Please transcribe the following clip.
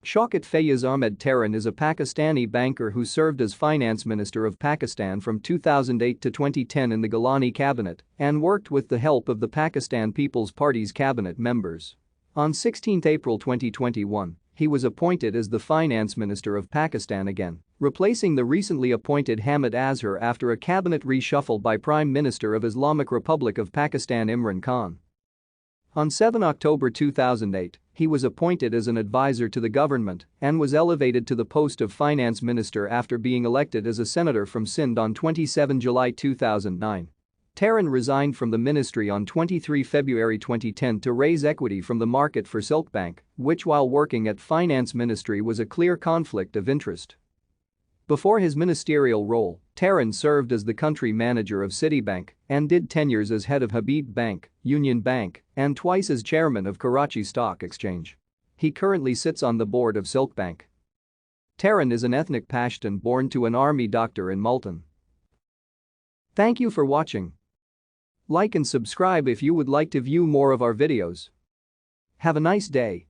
Shaukat Fayyaz Ahmed Tarin is a Pakistani banker who served as finance minister of Pakistan from 2008 to 2010 in the Gillani cabinet and worked with the help of the Pakistan People's Party's cabinet members. On 16 April 2021, he was appointed as the finance minister of Pakistan again, replacing the recently appointed Hammad Azhar after a cabinet reshuffle by Prime Minister of Islamic Republic of Pakistan Imran Khan. On 7 October 2008, he was appointed as an advisor to the government and was elevated to the post of finance minister after being elected as a senator from Sindh on 27 July 2009. Tarin resigned from the ministry on 23 February 2010 to raise equity from the market for Silk Bank, which while working at finance ministry was a clear conflict of interest. Before his ministerial role, Tarin served as the country manager of Citibank and did tenures as head of Habib Bank, Union Bank, and twice as chairman of Karachi Stock Exchange. He currently sits on the board of Silk Bank. Tarin is an ethnic Pashtun born to an army doctor in Multan. Thank you for watching. Like and subscribe if you would like to view more of our videos. Have a nice day.